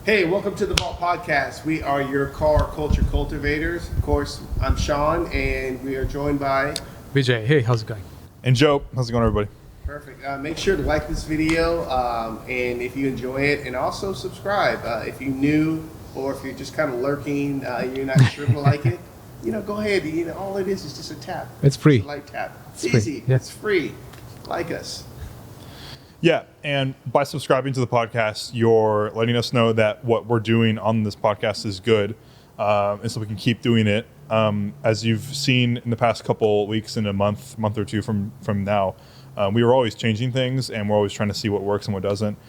Hey, welcome to the Valt podcast. We are your car culture cultivators. Of course, I'm Sean, and we are joined by Vijay. Hey, how's it going? And Joe, how's it going, everybody? Perfect. Make sure to like this video, and if you enjoy it, and also subscribe. If you're new or if you're just kind of lurking, you're not sure to like it, go ahead. All it is just a tap. It's free. Just a light tap. It's free. easy. Yeah. It's free. Like us. Yeah, and by subscribing to the podcast, you're letting us know that what we're doing on this podcast is good, and so we can keep doing it. As you've seen in the past couple weeks and a month or two from now, we were always changing things, and we're always trying to see what works and what doesn't.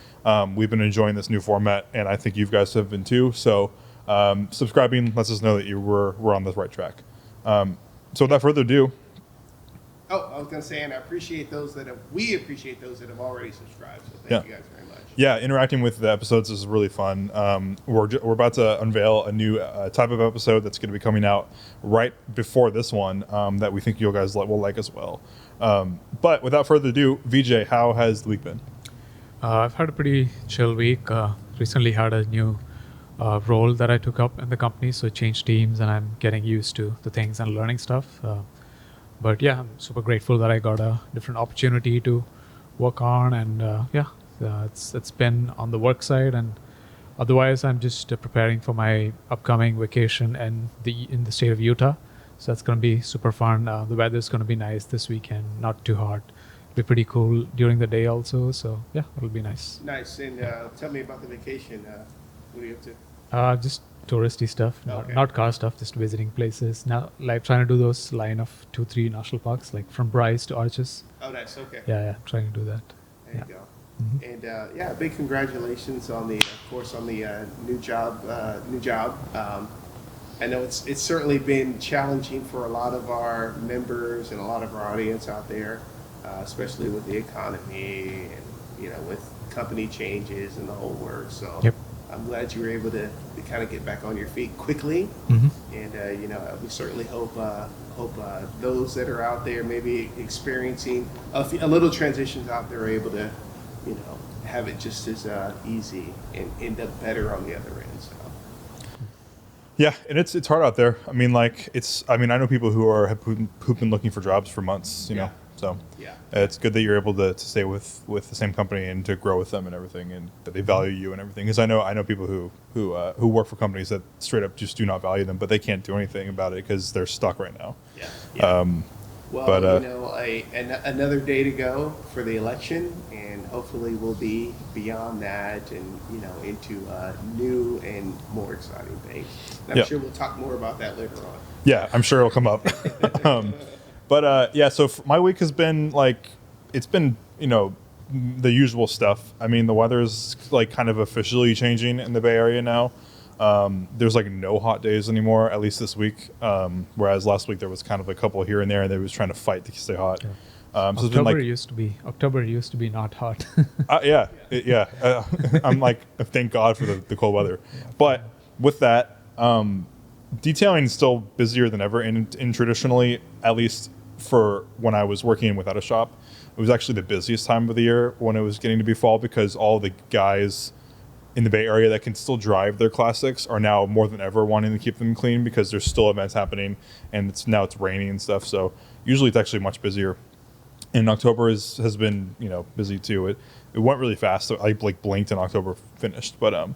We've been enjoying this new format, and I think you guys have been too. So subscribing lets us know that we're on the right track. So without further ado. Oh, I was going to say, and we appreciate those that have already subscribed. So thank you guys very much. Yeah, interacting with the episodes is really fun. We're about to unveil a new type of episode that's going to be coming out right before this one that we think you guys will like as well. But without further ado, VJ, how has the week been? I've had a pretty chill week. Recently had a new role that I took up in the company, so changed teams, and I'm getting used to the things and learning stuff. But yeah, I'm super grateful that I got a different opportunity to work on, and it's been on the work side, and otherwise I'm just preparing for my upcoming vacation in the state of Utah. So that's going to be super fun. The weather's going to be nice this weekend, not too hot. It'll be pretty cool during the day also. So yeah, it'll be nice. Nice. And tell me about the vacation. What are you up to? Just touristy stuff, not car stuff, just visiting places. Now, like trying to do those line of 2-3 national parks, like from Bryce to Arches. Oh, nice. Okay. Yeah, trying to do that. There you go. Mm-hmm. And big congratulations on the new job. I know it's certainly been challenging for a lot of our members and a lot of our audience out there, especially with the economy and with company changes and the whole works. So yep. I'm glad you were able to kind of get back on your feet quickly. Mm-hmm. And we certainly hope those that are out there maybe experiencing a little transitions out there are able to have it just as easy and end up better on the other end. So. Yeah, and it's hard out there. I mean, I know people who've been looking for jobs for months. You know, so it's good that you're able to stay with the same company and to grow with them and everything, and that they value you and everything. Because I know people who work for companies that straight up just do not value them, but they can't do anything about it because they're stuck right now. Yeah. Another day to go for the election, and hopefully we'll be beyond that and into new and more exciting things. And I'm sure we'll talk more about that later on. Yeah, I'm sure it'll come up. So my week has been it's been the usual stuff. I mean, the weather's kind of officially changing in the Bay Area now. There's no hot days anymore, at least this week. Whereas last week there was kind of a couple here and there, and they was trying to fight to stay hot. Yeah. So October used to be not hot. I'm thank God for the cold weather. But with that, detailing is still busier than ever, and traditionally, at least for when I was working without a shop, it was actually the busiest time of the year when it was getting to be fall, because all the guys in the Bay Area that can still drive their classics are now more than ever wanting to keep them clean, because there's still events happening, and it's raining and stuff. So usually it's actually much busier. And October has been busy too. It went really fast. So I blinked and October finished. But I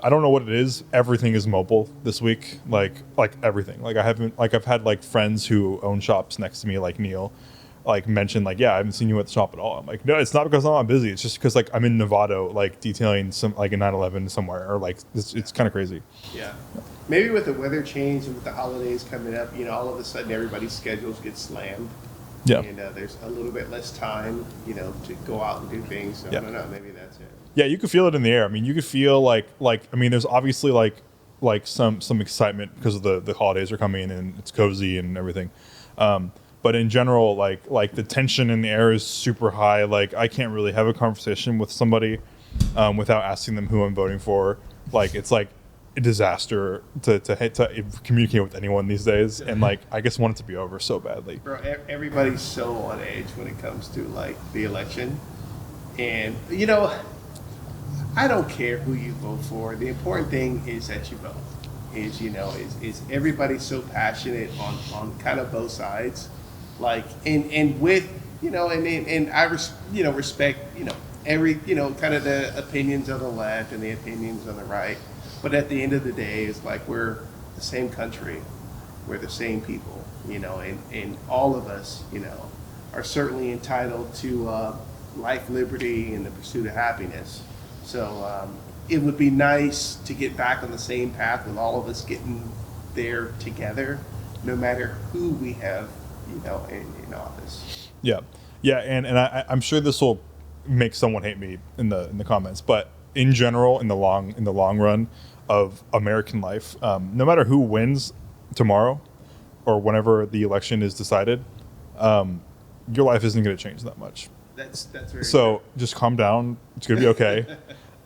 don't know what it is. Everything is mobile this week. Like everything. I've had friends who own shops next to me, like Neil, mentioned I haven't seen you at the shop at all. I'm like, no, it's not because I'm not busy. It's just because I'm in Novato detailing some a 911 somewhere, or it's kind of crazy. Yeah. Maybe with the weather change and with the holidays coming up, all of a sudden everybody's schedules get slammed. Yeah. And there's a little bit less time, to go out and do things. So I don't know, maybe that's it. Yeah, you could feel it in the air. I mean, you could feel there's obviously some excitement because of the holidays are coming and it's cozy and everything. But in general, the tension in the air is super high. I can't really have a conversation with somebody without asking them who I'm voting for. It's a disaster to communicate with anyone these days, and I just want it to be over so badly. Bro, everybody's so on edge when it comes to the election, and I don't care who you vote for. The important thing is that you vote. Is everybody so passionate on kind of both sides, like and with and I respect every kind of the opinions on the left and the opinions on the right, but at the end of the day, it's like we're the same country, we're the same people, and all of us are certainly entitled to life, liberty, and the pursuit of happiness. So it would be nice to get back on the same path with all of us getting there together, no matter who we have, in office. Yeah, and I'm sure this will make someone hate me in the comments, but in general, in the long run of American life, no matter who wins tomorrow or whenever the election is decided, your life isn't going to change that much. That's very so. Just calm down. It's going to be okay.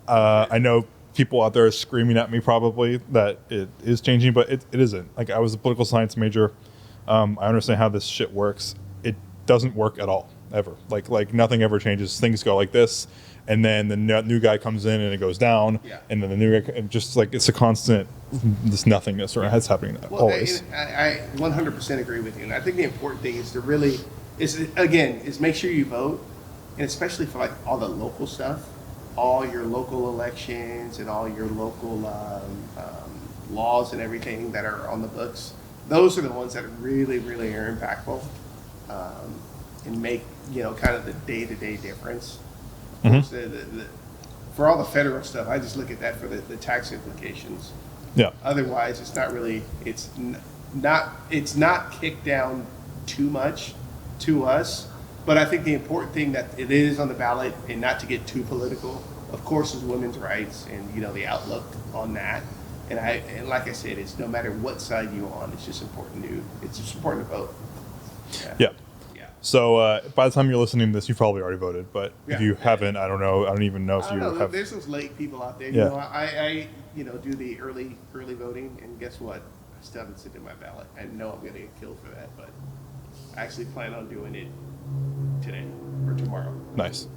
I know people out there are screaming at me probably that it is changing, but it isn't. Like, I was a political science major. I understand how this shit works. It doesn't work at all, ever. Like nothing ever changes. Things go like this, and then the new guy comes in and it goes down, and then the new guy, just like it's a constant this nothingness, or it's happening always. I 100% agree with you, and I think the important thing is is make sure you vote, and especially for like all the local stuff. All your local elections and all your local laws and everything that are on the books, those are the ones that really, really are impactful and make kind of the day-to-day difference. Of course, for all the federal stuff, I just look at that for the tax implications. Yeah. Otherwise, it's not really. It's not kicked down too much to us. But I think the important thing that it is on the ballot, and not to get too political, of course, is women's rights and the outlook on that. And like I said, it's no matter what side you're on, it's just important to vote. Yeah. So by the time you're listening to this, you probably already voted. But if you haven't, I don't know. I don't even know if you have. There's those late people out there. I do the early voting, and guess what? I still haven't submitted my ballot. I know I'm going to get killed for that, but I actually plan on doing it today or tomorrow. Nice.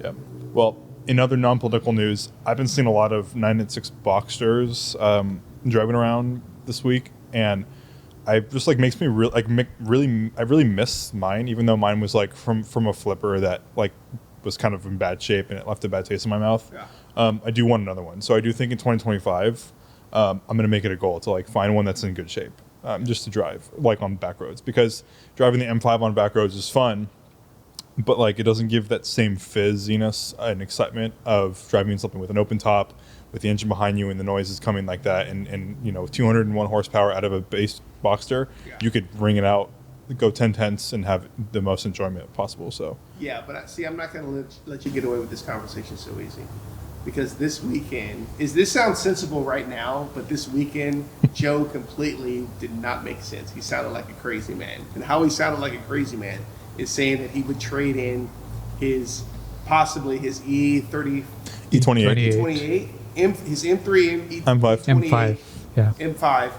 Yeah. Well, in other non-political news, I've been seeing a lot of 996 Boxsters driving around this week, and I just makes me I really miss mine, even though mine was from a flipper that was kind of in bad shape and it left a bad taste in my mouth. I do want another one, so I do think in 2025 I'm gonna make it a goal to find one that's in good shape, just to drive on back roads, because driving the M5 on back roads is fun, but it doesn't give that same fizziness and excitement of driving something with an open top, with the engine behind you and the noise is coming like that, and 201 horsepower out of a base Boxster, you could ring it out, go 10/10ths, and have the most enjoyment possible. So but I'm not going to let you get away with this conversation so easy, because this weekend this sounds sensible right now, but this weekend Joe completely did not make sense. He sounded like a crazy man, and how he sounded like a crazy man is saying that he would trade in possibly his E28, his M3, M5, yeah, M5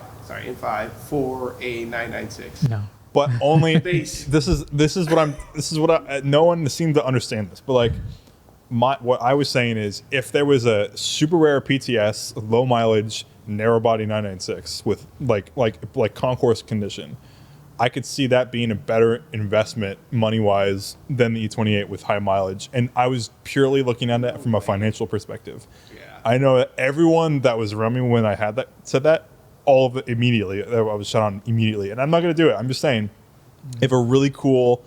for a 996. No, but only Base. this is what no one seemed to understand this, but what I was saying is, if there was a super rare PTS, low mileage, narrow body 996 with like concourse condition, I could see that being a better investment money-wise than the E28 with high mileage. And I was purely looking at it from a financial perspective. Yeah. I know that everyone that was around me when I had that said that, all of it immediately. I was shut on immediately. And I'm not going to do it. I'm just saying, if a really cool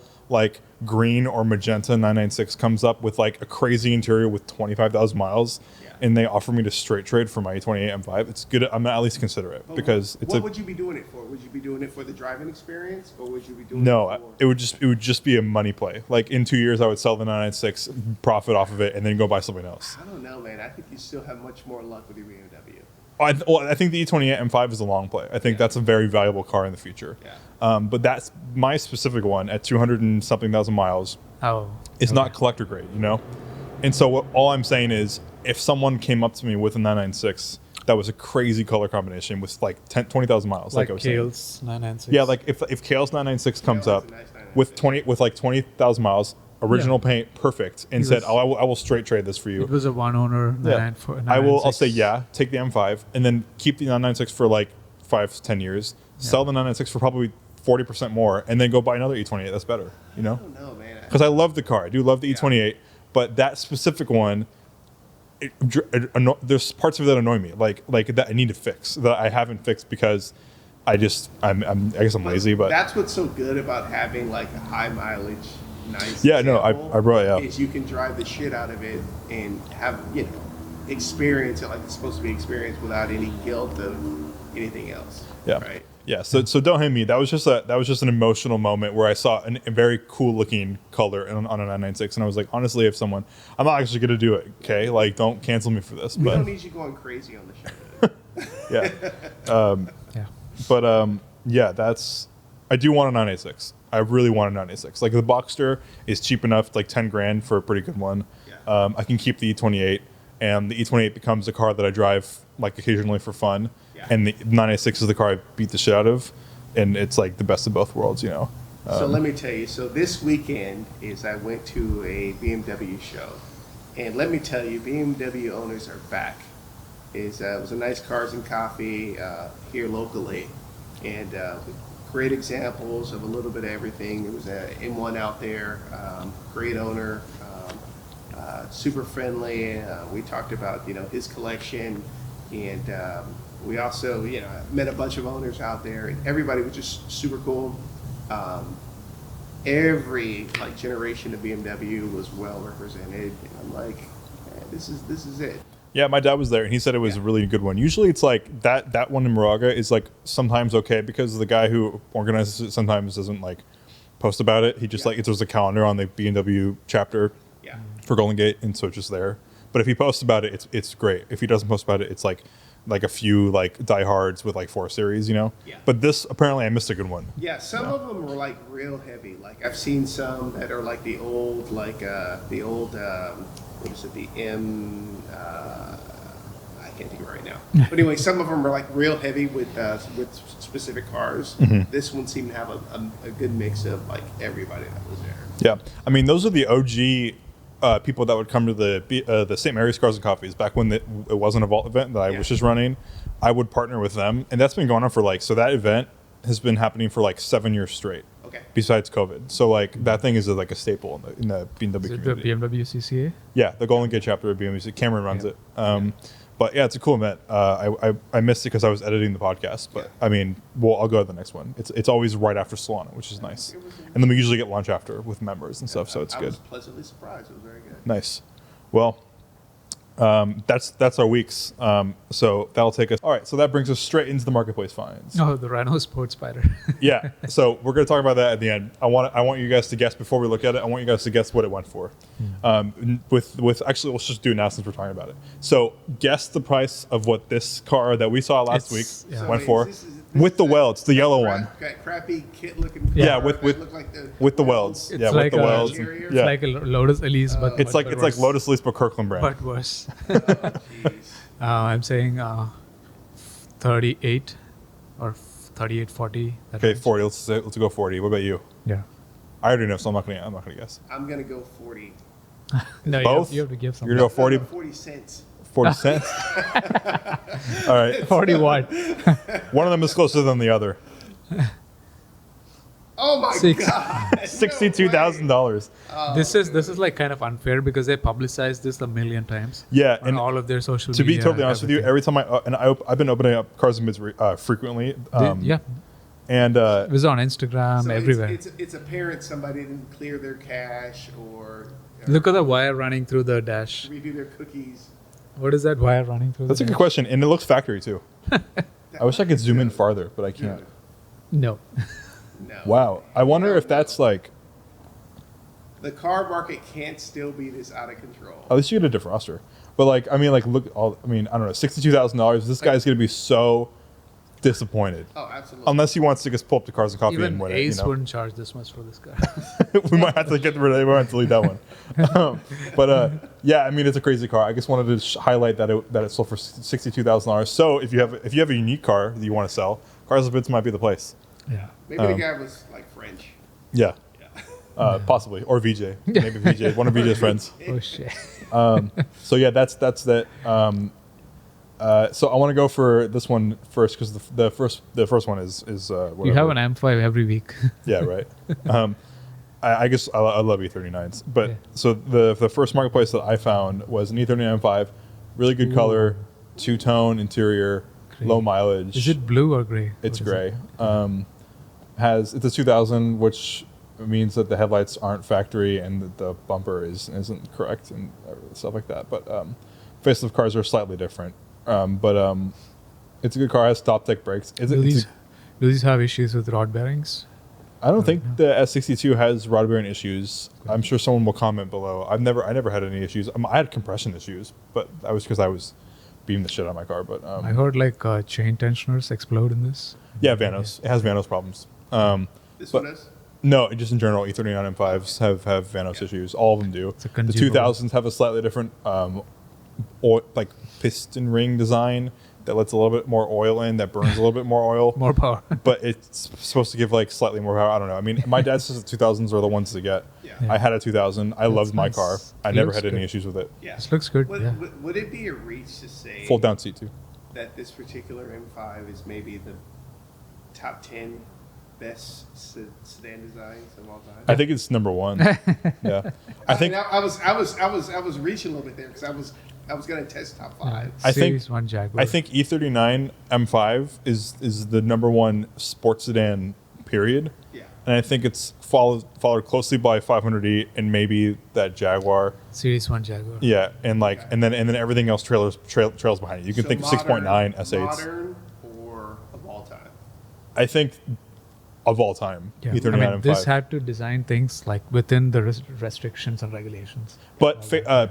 green or magenta 996 comes up with a crazy interior with 25,000 miles, and they offer me to straight trade for my E28 M5, it's good. I'm gonna at least consider it, because it's. What would you be doing it for? Would you be doing it for the driving experience, or would you be doing No, it for? it would just be a money play. In 2 years, I would sell the 996, profit off of it, and then go buy something else. I don't know, man. I think you still have much more luck with your BMW. I think the E28 M5 is a long play. I think that's a very valuable car in the future. Yeah. But that's my specific one at 200 and something thousand miles. It's not collector grade, And so all I'm saying is, if someone came up to me with a 996 that was a crazy color combination with 20,000 miles, I was Kale's 996. saying. Yeah, if Kale's 996 comes up with 20,000 miles, original paint, perfect, and He said, was- "Oh, I will straight trade this for you." It was a one owner. Yeah. I'll say 996. yeah, take the M5, and then keep the 996 for like 5-10 years. Sell the 996 for probably 40% more, and then go buy another E28. That's better, you know? I don't know, man. Because I love the car. I do love the E28, but that specific one, there's parts of it that annoy me, like that I need to fix that I haven't fixed because I guess I'm lazy, but that's what's so good about having like a high mileage, nice. Yeah, no, I example, brought it up. Is you can drive the shit out of it and have experience it like it's supposed to be experienced without any guilt of anything else. Yeah. Right. Yeah, so don't hit me. That was just an emotional moment where I saw a very cool looking color on a 996, and I was like, honestly, if someone, I'm not actually gonna do it. Okay, like don't cancel me for this. We But don't need you going crazy on the show. yeah, Yeah. but yeah, I do want a 986. I really want a 986. Like the Boxster is cheap enough, like 10 grand for a pretty good one. Yeah. I can keep the E28, and the E28 becomes a car that I drive like occasionally for fun. Yeah. And the 986 is the car I beat the shit out of, and it's like the best of both worlds, you know. So let me tell you. So this weekend I went to a BMW show, and let me tell you, BMW owners are back. It was a nice Cars and Coffee here locally, and great examples of a little bit of everything. There was a M1 out there, great owner, super friendly. We talked about his collection, and we also met a bunch of owners out there, and everybody was just super cool. Every generation of BMW was well represented, and I'm like, man, this is it. Yeah, my dad was there, and he said it was a really good one. Usually, it's like that one in Moraga is like sometimes okay because the guy who organizes it sometimes doesn't like post about it. He just there's a calendar on the BMW chapter Yeah. for Golden Gate, and so it's just there. But if he posts about it, it's great. If he doesn't post about it, it's like a few diehards with 4 Series, you know. Yeah. But this apparently I missed a good one. Yeah, some of them were real heavy. I've seen some that are the old what is it, the M? I can't think of it right now. But anyway, some of them are real heavy with specific cars. Mm-hmm. This one seemed to have a good mix of everybody that was there. Yeah, I mean those are the OG people that would come to the St. Mary's Cars and Coffees back when it wasn't a Vault event that I was just running. I would partner with them, and that's been going on for so that event has been happening for 7 years straight. Okay. Besides COVID, so that thing is a staple in the BMW Is it the community. BMW CCA? Yeah, the Golden Gate chapter of BMW. Cameron runs it. But yeah, it's a cool event. I missed it because I was editing the podcast. But I mean, I'll go to the next one. It's always right after Solana, which is nice. And then we usually get lunch after with members and stuff, so it's I good. was pleasantly surprised. It was very good. Nice. Well, that's our weeks. So that'll take us. All right. So that brings us straight into the marketplace finds. Oh, the Renault Sport Spider. Yeah. So we're going to talk about that at the end. I want you guys to guess before we look at it. I want you guys to guess what it went for. With actually, let's just do it now since we're talking about it. So guess the price of what this car that we saw last week Yeah. went So for this is with the that- welds, the yellow one. that crappy kit-looking car. Yeah, with that looked like with the welds. It's Yeah, like with the a- welds. Interior? It's Yeah. like a Lotus Elise, but It's like worse. Lotus Elise but Kirkland brand. But worse. Jeez. I'm saying 38 or 38, 40. that Okay, range. 40. Let's go 40. What about you? Yeah. I already know, so I'm not gonna guess. I'm gonna go 40. No, Both? you have to give You're something. gonna go 40, No, 40 cents. 40 cents. All right. 40 what? One of them is closer than the other. Oh my Six. god! $62,000. This is kind of unfair because they publicize this a million times. Yeah, On and all of their social to media. be totally honest with you, everything. every time I've been opening up Cars and Bids frequently. Yeah. And It was on Instagram, So everywhere. It's apparent somebody didn't clear their cache or Look at the wire running through the dash. redo their cookies. What is that wire running through that's a the good dash? question, and it looks factory too. I wish I could zoom in farther, but I can't. No. No. Wow. I wonder if that's like. The car market can't still be this out of control. At least you get a defroster. But I don't know, $62,000. This guy's gonna be so disappointed. Oh, absolutely. Unless he wants to just pull up the Cars and Coffee Even and win it. Ace wouldn't charge this much for this car. We might have to get rid of it. We might have to leave that one. Yeah, I mean, it's a crazy car. I just wanted to highlight that it sold for $62,000. So if you have a unique car that you want to sell, Cars and Bids might be the place. Yeah. Maybe the guy was French. Yeah. Yeah. Possibly, or VJ, maybe VJ, one of VJ's friends. Oh shit. So yeah, that's that. So I want to go for this one first because the first one is whatever. You have an M5 every week. Yeah, right. I guess I love E39s, but Yeah. so the first marketplace that I found was an E39 M5, really good Ooh. color, two-tone interior, Gray. low mileage. Is it blue or gray? It's What is it? gray. It's a 2000, which means that the headlights aren't factory and that the bumper isn't correct and stuff like that. But facelift cars are slightly different. But it's a good car. It has top deck brakes. Do these have issues with rod bearings? I don't think the S62 has rod bearing issues. I'm sure someone will comment below. I never had any issues. I had compression issues, but that was because I was beating the shit out of my car. But I heard like chain tensioners explode in this. yeah, Vanos. It has Vanos problems. This But- one is? No, just in general, E39 M5s have Vanos issues. All of them do. It's a The consumable. 2000s have a slightly different like piston ring design that lets a little bit more oil in, that burns a little bit more oil. More power. But it's supposed to give like slightly more power. I don't know. I mean, my dad says the 2000s are the ones to get. Yeah. Yeah. I had a 2000. I That's loved my nice. car. I It never looks had any good. issues with it. Yeah. This looks good. Would, Yeah. would it be a reach to say Fold down seat too. that this particular M5 is maybe the top 10 best sedan designs of all time? I think it's number one. Yeah. I think I was reaching a little bit there because I was going to test top 5. I think- Series 1 Jaguar. I think E39 M5 is the number one sports sedan period. Yeah. And I think it's followed closely by 500e and maybe that Jaguar. Series 1 Jaguar. Yeah, and like and then everything else trails behind it. You can So think of 6.9 modern- S8s. Modern or of all time? I think of all time, Yeah. E39 I mean, M5. this had to design things like within the restrictions and regulations. But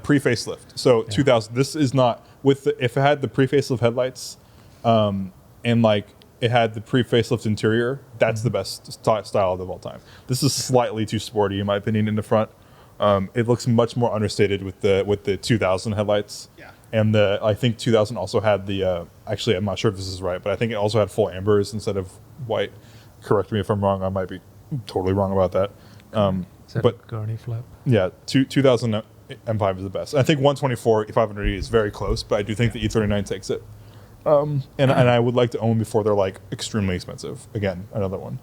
pre facelift. So 2000. This is not with if it had the pre facelift headlights, and like it had the pre facelift interior. That's the best style of all time. This is slightly too sporty in my opinion in the front. It looks much more understated with the 2000 headlights. Yeah. And I think 2000 also had the actually I'm not sure if this is right, but I think it also had full ambers instead of white. Correct me if I'm wrong. I might be totally wrong about that. Is that But- a gurney flap? Yeah, 2000 M5 is the best. I think 124 500e is very close, but I do think the E39 takes it. And I would like to own before they're like extremely expensive. Again, another one,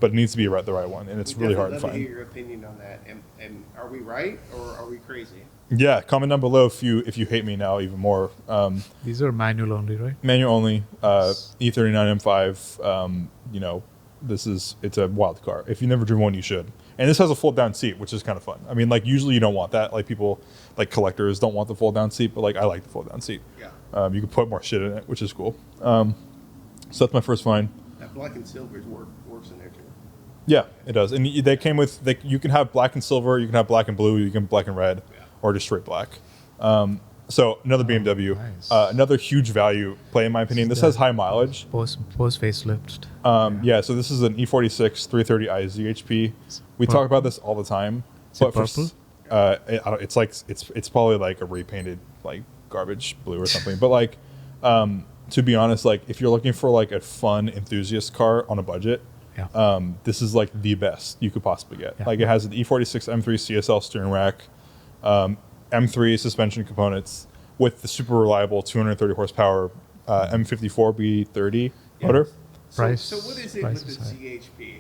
but it needs to be the right one, and it's We'd really hard to definitely love find. hear your opinion on that. And are we right or are we crazy? Yeah, comment down below if you hate me now even more. These are manual only, right? Manual only, E39 M5. You know, it's a wild car. If you never driven one, you should. And this has a fold down seat, which is kind of fun. I mean, like usually you don't want that. Like people, like collectors, don't want the fold down seat, but like I like the fold down seat. Yeah. You can put more shit in it, which is cool. So that's my first find. That black and silver works in there too. Yeah, it does. And they came with, you can have black and silver, you can have black and blue, you can have black and red, Yeah. or just straight black. So another BMW, nice. another huge value play in my opinion. This has high mileage. Post facelift. Yeah, so this is an E46 330i ZHP. We talk about this all the time. Is it But for purple? it's like it's probably like a repainted like garbage blue or something. But like to be honest, like if you're looking for like a fun enthusiast car on a budget, Yeah. this is like the best you could possibly get. Yeah. Like it has an E46 M3 CSL steering rack, M3 suspension components with the super reliable 230 horsepower M54 B30 motor. Price- So what is it price with the is high. ZHP?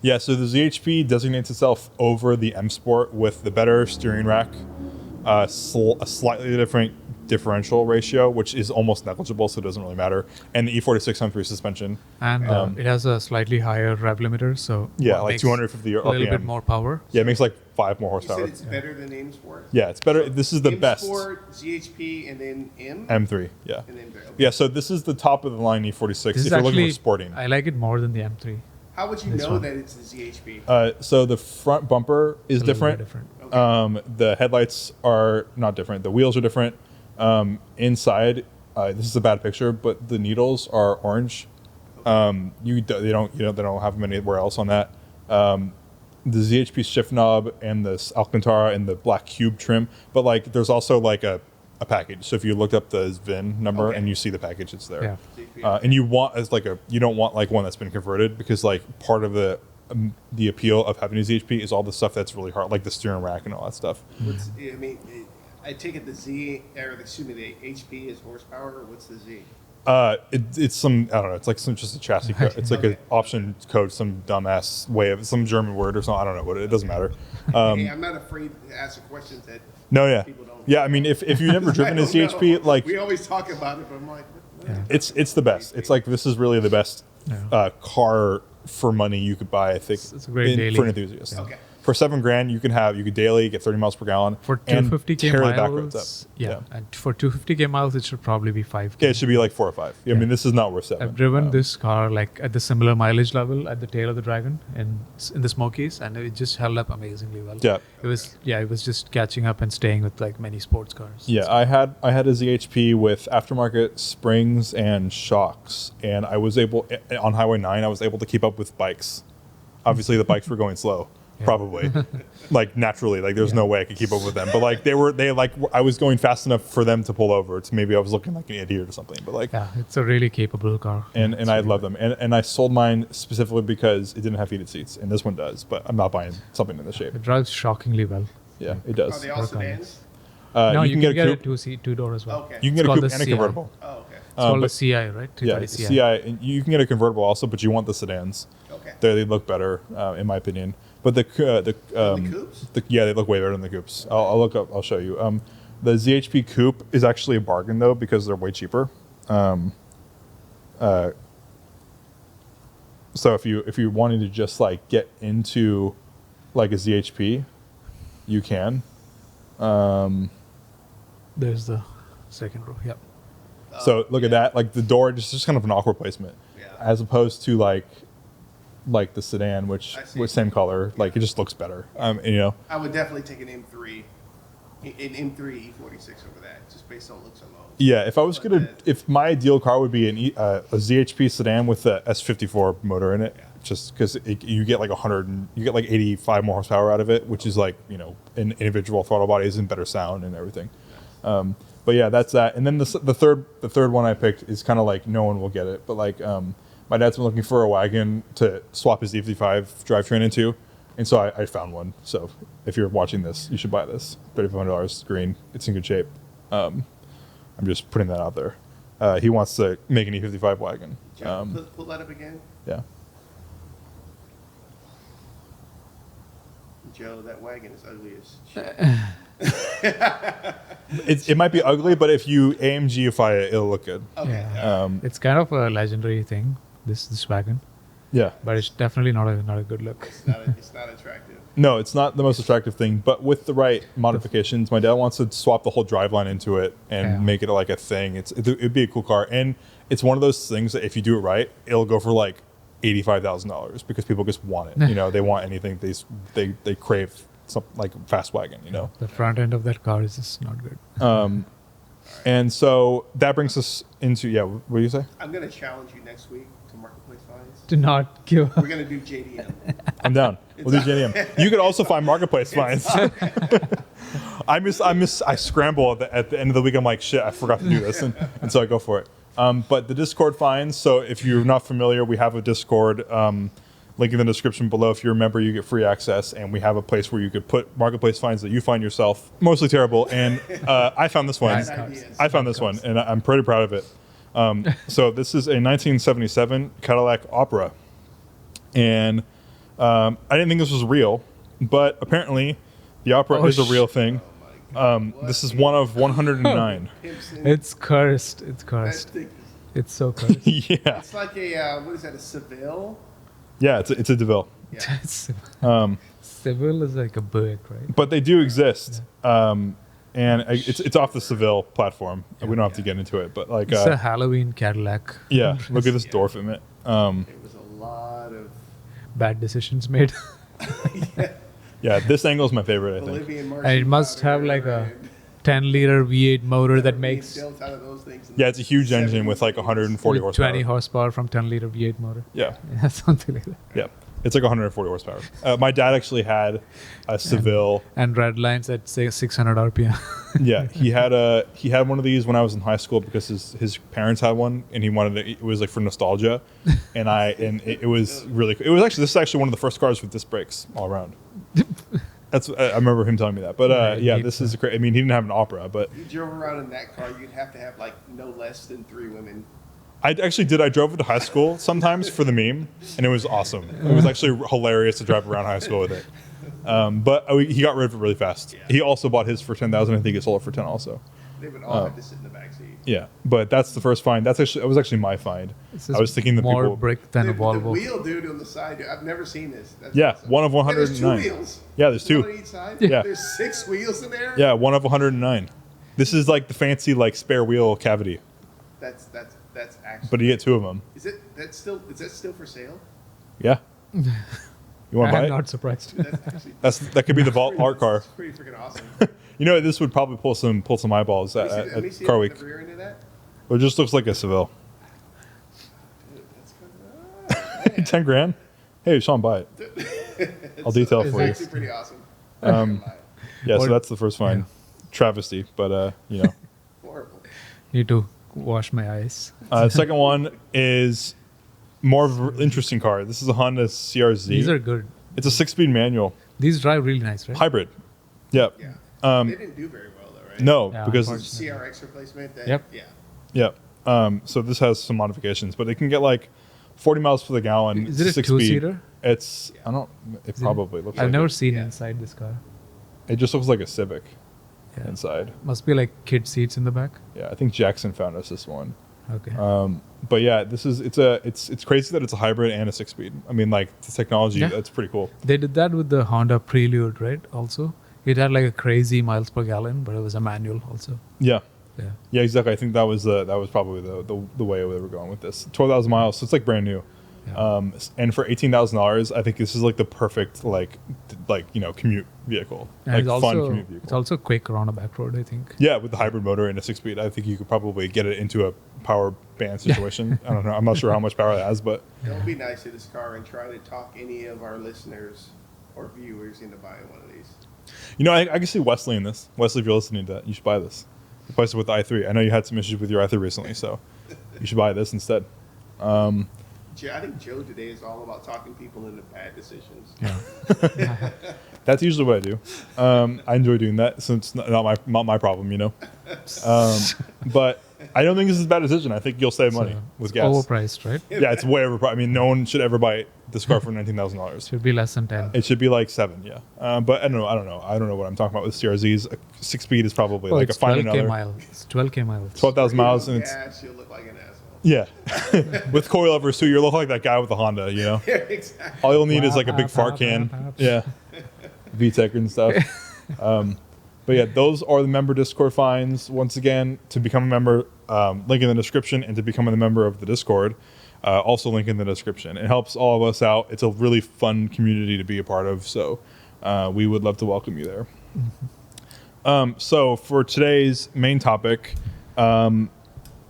Yeah, so the ZHP designates itself over the M Sport with the better steering rack, a slightly different differential ratio, which is almost negligible, so it doesn't really matter, and the E46 M3 suspension. And it has a slightly higher rev limiter, so Yeah, what like makes 250 a little RPM. bit more power. Yeah, it makes like 5 more You said horsepower. it's better than M Sport? Yeah, it's better. This is the best. M Sport, ZHP, and then M? M3, yeah. And then okay. Yeah, so this is the top of the line E46 This if is you're looking actually for sporting. I like it more than the M3. How would you This know one. that it's the ZHP? So the front bumper is It's a little bit different. Okay. The headlights are not different. The wheels are different. Inside, this is a bad picture, but the needles are orange. They don't have them anywhere else on that. The ZHP shift knob and this Alcantara and the black cube trim, but like there's also like a package. So if you look up the VIN number Okay. and you see the package, it's there. Yeah. ZHP. And you don't want like one that's been converted because like part of the the appeal of having a ZHP is all the stuff that's really hard, like the steering rack and all that stuff. I mean, I take it the Z, or excuse me, the HP is horsepower, or what's the Z? It's some, I don't know, it's like just a chassis code. It's like Okay. an option code, some dumbass way of some German word or something. I don't know what it doesn't matter. Hey, I'm not afraid to ask the questions that No, yeah. people don't. Yeah, I mean, if you've never driven a I don't know. ZHP, like, we always talk about it, but I'm like, what? it's the best. It's like, this is really the best car for money you could buy, I think, It's a great daily. for an enthusiast. Okay. For $7,000, you could daily get 30 miles per gallon For and 250k tear the back roads miles, up. yeah, and for 250k miles, it should probably be 5k. Yeah, it should be like 4 or 5. I mean, this is not worth 7. I've driven this car like at the similar mileage level at the tail of the Dragon in the Smokies, and it just held up amazingly well. Yeah. It was just catching up and staying with like many sports cars. Yeah, I had a ZHP with aftermarket springs and shocks, and I was able on Highway 9. I was able to keep up with bikes. Obviously, the bikes were going slow, probably, like naturally. Like there's no way I could keep up with them. But like I was going fast enough for them to pull over. To maybe I was looking like an idiot or something. But like, Yeah, it's a really capable car. and I love them. And I sold mine specifically because it didn't have heated seats, and this one does. But I'm not buying something in this shape. It drives shockingly well. Yeah, it Are does. they all sedans? No, you can get a coupe. two-door as well. Okay. You can It's get a called coupe the and a CI. convertible. Oh, okay. It's called but- the CI, right? Yeah, 230 CI. And you can get a convertible also, but you want the sedans. Okay. They look better, in my opinion. But the coupes? they look way better than the coupes. I'll look up. I'll show you. The ZHP coupe is actually a bargain though because they're way cheaper. So if you wanted to just like get into like a ZHP, you can. There's the second row. Yep. So look at that. Like the door, just kind of an awkward placement, Yeah. as opposed to like the sedan, which I see. was same color. Like it just looks better. And, you know. I would definitely take an M3, an M3 E46 over that, just based on looks alone. Yeah, if my ideal car would be a ZHP sedan with the S54 motor in it, just because you get like 85 more horsepower out of it, which is like, you know, an individual throttle bodies and better sound and everything. But yeah, that's that. And then the third one I picked is kind of like no one will get it, but like my dad's been looking for a wagon to swap his D55 drivetrain into, and so I found one. So if you're watching this, you should buy this. $3,500, green. It's in good shape. I'm just putting that out there. He wants to make an E55 wagon. Pull that up again. Yeah. Joe, that wagon is ugly as shit. It might be ugly, but if you AMGify it, it'll look good. Okay. Yeah. It's kind of a legendary thing, this wagon, Yeah. but it's definitely not a good look. It's not attractive. No, it's not the most attractive thing, but with the right modifications, my dad wants to swap the whole driveline into it and Yeah. make it like a thing. It'd be a cool car, and it's one of those things that if you do it right, it'll go for like $85,000 because people just want it. You know, they want anything. They crave something like a fast wagon. You know. The front end of that car is just not good. And so that brings us into What do you say? I'm gonna challenge you next week to Marketplace Finds. Do not give We're up. gonna do JDM. I'm down. We'll do JDM. You could also find marketplace finds. I scramble at the end of the week. I'm like, shit, I forgot to do this, and so I go for it. But the Discord finds. So if you're not familiar, we have a Discord. Link in the description below. If you're a member, you get free access, and we have a place where you could put marketplace finds that you find yourself mostly terrible. And I found this one. Nice ideas. I found this one, and I'm pretty proud of it. So this is a 1977 Cadillac Opera, and I didn't think this was real, but apparently the Opera is a real thing. This is one of 109. Pimson. It's cursed. It's That cursed. thing- It's so cursed. Yeah, It's like a what is that? A Seville? yeah, it's a DeVille, Yeah. Seville is like a bird, right? but they do exist, and it's off the Seville platform. We don't have to get into it, but like, It's a Halloween Cadillac. yeah, look at this door fitment. It was a lot of Bad decisions made. Yeah, this angle is my favorite. I think. Bolivian And it must have like a 10-liter V8 motor that makes built out of those things. Yeah, it's a huge engine with like 140 with horsepower. 20 horsepower from 10-liter V8 motor. Yeah, Yeah, something like that. yeah. It's like 140 horsepower. My dad actually had a Seville. And red lines at say 600 RPM. Yeah, he had one of these when I was in high school because his parents had one, and he wanted it. It was like for nostalgia, and it was really. It was actually this is actually one of the first cars with disc brakes all around. I remember him telling me that. But yeah, this is great. I mean, he didn't have an Opera, but You drove around in that car, you'd have to have like no less than 3 women. I actually did. I drove it to high school sometimes for the meme, and it was awesome. It was actually hilarious to drive around high school with it. But he got rid of it really fast. Yeah. He also bought his for 10,000. I think he sold it for 10 also. They would all have to sit in the back seat. Yeah, but that's the first find. That was actually my find. This I is was thinking the more people. brick than a The Volvo. wheel, dude, on the side, dude, I've never seen this. That's Yeah, awesome. one of And there's 109. 2 wheels. Yeah, there's 2. One on each side. Yeah. There's 6 wheels in there. Yeah, one of 109. This is like the fancy like spare wheel cavity, That's actually. but you get 2 of them. Is that still for sale? Yeah. You want to buy I'm it? not surprised. That's actually. That could be the Vault art car. That's pretty freaking awesome. You know, this would probably pull some eyeballs Let me at see Car the Week. rear end of that. It just looks like a Seville. Dude, that's kind of. 10 grand. Hey, Sean, buy it. I'll detail It's for you. actually pretty awesome. Yeah, so Or- that's the first find. Travesty, but you know. Horrible. Need to wash my eyes. The second one is more of an interesting car. This is a Honda CRZ. These are good. It's a 6-speed manual These drive really nice, right? hybrid. Yep. Yeah. Um, They didn't do very well though, right? No, Yeah, because unfortunately. CRX replacement. That, Yep. Yeah. yeah. So this has some modifications, but it can get like 40 miles per the gallon. Is it a 6-speed. 2-seater? It's I don't. It probably looks. I've like never it. seen Yeah. inside this car. It just looks like a Civic Yeah. inside. Must be like kid seats in the back. Yeah, I think Jackson found us this one. Okay. But yeah, it's crazy that it's a hybrid and a 6-speed. I mean, like the technology, Yeah. that's pretty cool. They did that with the Honda Prelude, right? Also, it had like a crazy miles per gallon, but it was a manual also. Yeah, Yeah. yeah, exactly. I think that was probably the way they were going with this. 12,000 miles, so it's like brand new. Yeah. And for $18,000, I think this is like the perfect commute vehicle, And like it's fun also commute vehicle. it's also quick around a back road, I think. Yeah, with the hybrid motor and a 6-speed, I think you could probably get it into a power band situation. I don't know. I'm not sure how much power it has, but It would be nice to this car and try to talk any of our listeners or viewers into buying one of these. you know, I can see Wesley in this. Wesley, if you're listening to that, you should buy this. Replace it with the i3. I know you had some issues with your i3 recently, so you should buy this instead. I think Joe today is all about talking people into bad decisions. Yeah. That's usually what I do. I enjoy doing that, so it's not my problem, you know. But I don't think this is a bad decision. I think you'll save money So, with it's gas. overpriced, right? Yeah, it's way overpriced. I mean, no one should ever buy this car for $19,000. Should be less than 10. It should be like 7, yeah. But I don't know what I'm talking about with CRZs. A 6-speed is probably Oh, like a it's fine 12K another. miles. It's 12K miles. 12,000 miles, and it's Gas, you'll look like an asshole. yeah. With coilovers too, you look like that guy with the Honda. You know, Yeah, exactly. all you'll need is like a big fart can. Yeah, VTEC and stuff. But yeah, those are the member Discord finds. Once again, to become a member, link in the description, and to become a member of the Discord, also link in the description. It helps all of us out. It's a really fun community to be a part of. So we would love to welcome you there. So for today's main topic,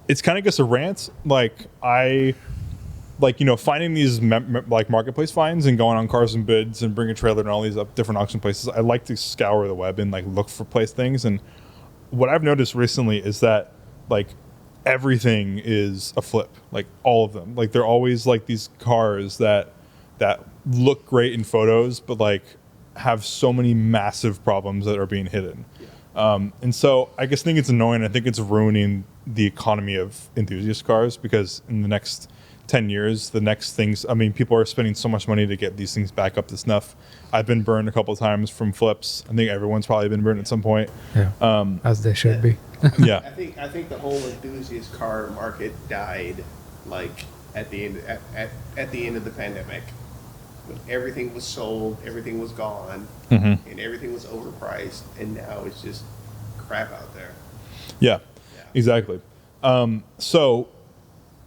it's kind of just a rant. Finding these marketplace finds and going on Cars and Bids and bring a trailer and all these different auction places. I like to scour the web and look for place things. And what I've noticed recently is that everything is a flip. All of them. They're always these cars that look great in photos, but have so many massive problems that are being hidden. And so I think it's annoying. I think it's ruining the economy of enthusiast cars, because in the next 10 years, the next things, people are spending so much money to get these things back up to snuff. I've been burned a couple of times from flips. I think everyone's probably been burned at some point. Yeah. As they should be. Yeah. I think the whole enthusiast car market died at the end of the pandemic. When everything was sold, everything was gone, and everything was overpriced, and now it's just crap out there. Yeah, exactly. So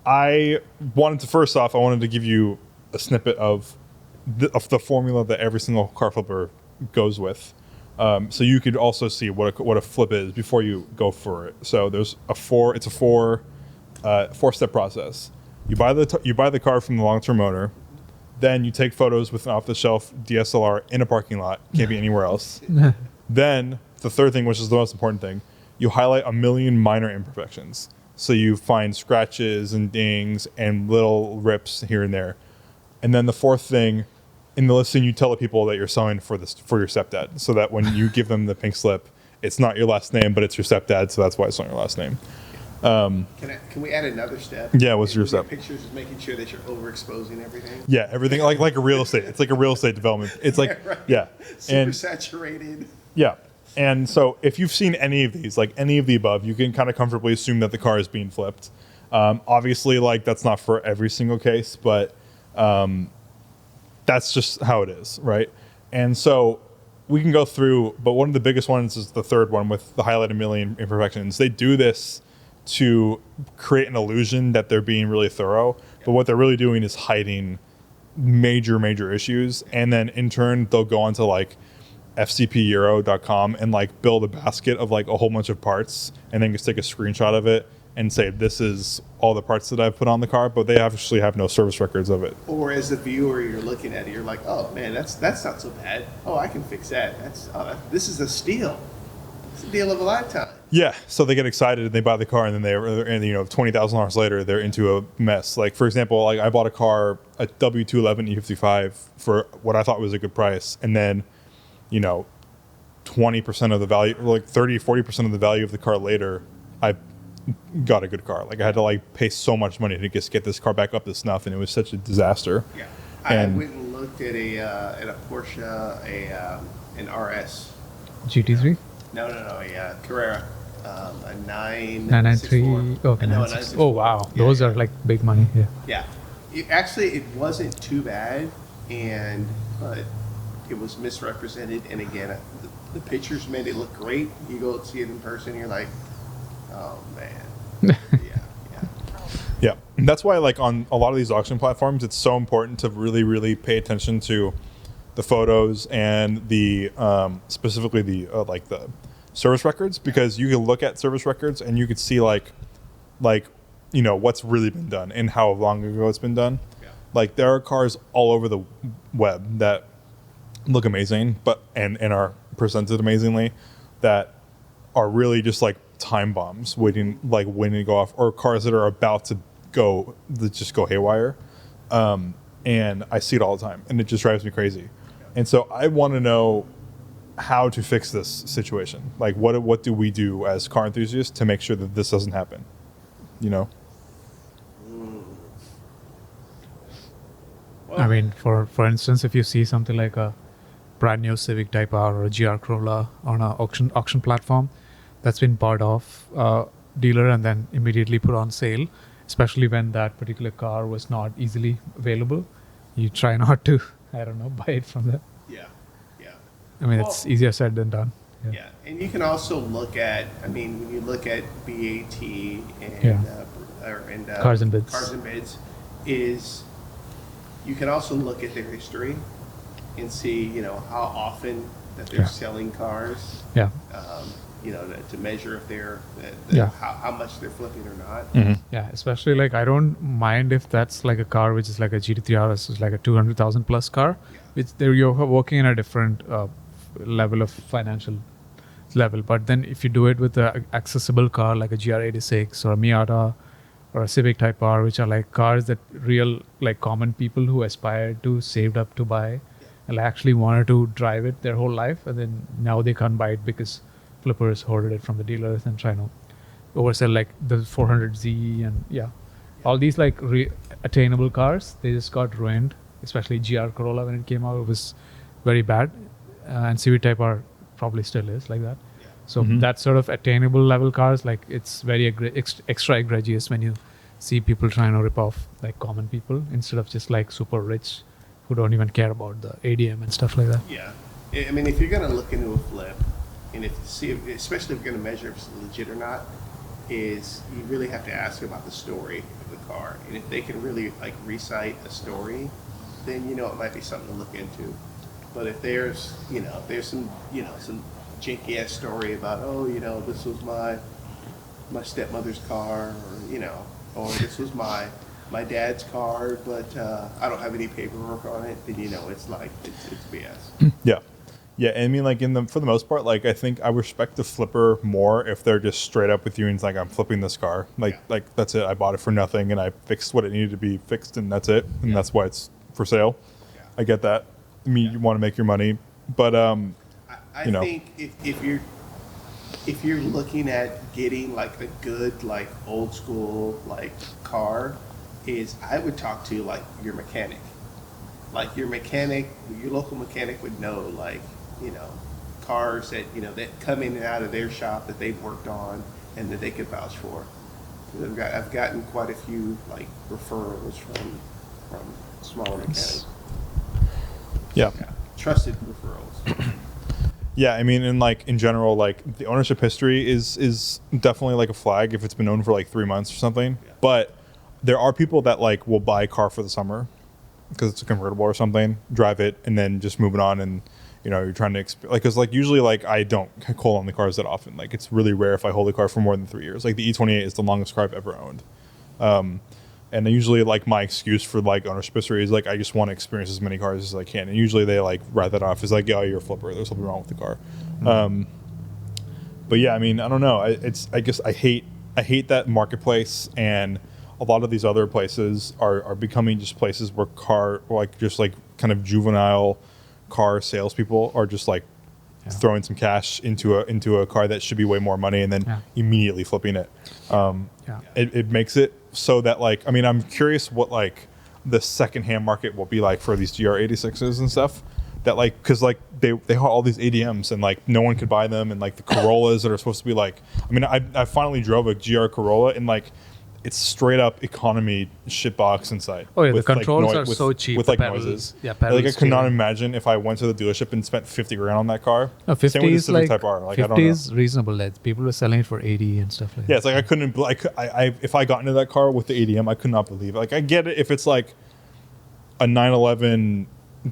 I wanted to give you a snippet of the formula that every single car flipper goes with. So you could also see what a flip is before you go for it. So there's it's a four-step process. You buy the car from the long-term owner. Then you take photos with an off-the-shelf DSLR in a parking lot. Can't be anywhere else. Then the third thing, which is the most important thing, you highlight a million minor imperfections. So you find scratches and dings and little rips here and there. And then the fourth thing, in the listing, you tell the people that you're selling for your stepdad, so that when you give them the pink slip, it's not your last name, but it's your stepdad, so that's why it's not your last name. Can we add another step? Yeah, what's your step? Pictures is making sure that you're overexposing everything. Yeah, everything like a real estate. It's like a real estate development. It's like Right. yeah, Super saturated. yeah. And so if you've seen any of these, like any of the above, you can kind of comfortably assume that the car is being flipped. Obviously, like that's not for every single case, but that's just how it is, right? And so we can go through, but one of the biggest ones is the third one with the highlighted million imperfections. They do this to create an illusion that they're being really thorough, but what they're really doing is hiding major issues, and then in turn they'll go onto like fcpeuro.com and like build a basket of like a whole bunch of parts, and then just take a screenshot of it and say this is all the parts that I've put on the car, but they actually have no service records of it. Or as the viewer, you're looking at it, you're like, oh man, that's not so bad. Oh, I can fix that. This is a steal. It's a deal of a lifetime. Yeah, so they get excited and they buy the car, and then $20,000 later they're into a mess. Like for example, like I bought a car, a W211 E55 for what I thought was a good price, and then 20% of the value, like 30-40% of the value of the car later, I got a good car. Like I had to like pay so much money to just get this car back up to snuff, and it was such a disaster. Yeah, I went and looked at a Porsche, an RS. GT3? No, a Carrera, a 993. 964. Okay, No, 964. Oh wow, those yeah. are like big money. Yeah. Yeah, actually, it wasn't too bad, but it was misrepresented. And again, the pictures made it look great. You go see it in person, you're like, oh man, yeah. Yeah, and that's why like on a lot of these auction platforms, it's so important to really pay attention to the photos and the specifically the like the service records, because you can look at service records and you could see like what's really been done and how long ago it's been done. Yeah. Like there are cars all over the web that look amazing, but and are presented amazingly, that are really just like time bombs waiting to go off, or cars that are about to go that just go haywire. And I see it all the time, and it just drives me crazy. And so I want to know how to fix this situation. Like, what do we do as car enthusiasts to make sure that this doesn't happen? Well, I mean, for instance, if you see something like a brand new Civic Type R or a GR Corolla on an auction platform that's been bought off dealer and then immediately put on sale, especially when that particular car was not easily available, you try not to, I don't know, buy it from them. yeah. I mean, it's easier said than done. Yeah, and you can also look at, when you look at BAT and Yeah. Cars and Bids, is you can also look at their history and see, how often that they're selling cars. Yeah. To measure if they're how much they're flipping or not. Mm-hmm. Yeah, especially like I don't mind if that's like a car which is like a GT3 RS, is like a 200,000 plus car, which you're working in a different level of financial level. But then if you do it with an accessible car like a GR86 or a Miata or a Civic Type R, which are like cars that real like common people who aspire to saved up to buy and actually wanted to drive it their whole life, and then now they can't buy it because flippers hoarded it from the dealers and trying to oversell like the 400Z and all these like attainable cars, they just got ruined. Especially GR Corolla, when it came out, it was very bad, and Civic Type R probably still is like that. So that sort of attainable level cars, like it's very extra egregious when you see people trying to rip off like common people instead of just like super rich who don't even care about the ADM and stuff like that. Yeah, if you're gonna look into a flip, and especially if you're gonna measure if it's legit or not, is you really have to ask about the story of the car, and if they can really like recite a story, then it might be something to look into. But if there's some janky ass story about this was my stepmother's car, or this was my my dad's car, but I don't have any paperwork on it, then it's like it's BS. Yeah. Yeah, and I mean, like for the most part, like I think I respect the flipper more if they're just straight up with you and it's like I'm flipping this car, like that's it. I bought it for nothing and I fixed what it needed to be fixed and that's it, and that's why it's for sale. Yeah. I get that. I mean, you want to make your money, but I think if you're looking at getting like a good like old school like car, is I would talk to like your mechanic. Like your local mechanic would know like, cars that, that come in and out of their shop that they've worked on and that they could vouch for. 'Cause I've gotten quite a few like referrals from smaller mechanics. yeah. Trusted referrals. Yeah, I mean, and like in general, like the ownership history is definitely like a flag if it's been owned for like 3 months or something. Yeah. But there are people that like will buy a car for the summer because it's a convertible or something, drive it, and then just move it on, and you're trying to because like usually like I don't call on the cars that often. Like it's really rare if I hold a car for more than 3 years. Like the E28 is the longest car I've ever owned. And usually, like, my excuse for, like, ownership history is, like, I just want to experience as many cars as I can. And usually they, like, write that off as, like, oh, you're a flipper. There's something wrong with the car. But, yeah, I mean, I don't know. I guess I hate that marketplace. And a lot of these other places are becoming just places where kind of juvenile car salespeople are just, like, throwing some cash into a car that should be way more money and then immediately flipping it. It makes it so that like, I mean, I'm curious what like the secondhand market will be like for these GR86s and stuff that like, cause like they have all these ADMs and like no one could buy them. And like the Corollas that are supposed to be like, I mean, I finally drove a GR Corolla and like, it's straight up economy shitbox inside. Oh yeah, the controls are so cheap. With like noises. Yeah, pedals. Like I could not imagine if I went to the dealership and spent 50 grand on that car. No, 50 Same with the is Civic like Type R. Like, 50 I don't know. is reasonable. Like, people were selling it for 80 and stuff like Yeah, that. it's like I couldn't. I if I got into that car with the ADM, I could not believe it. Like I get it if it's like a 911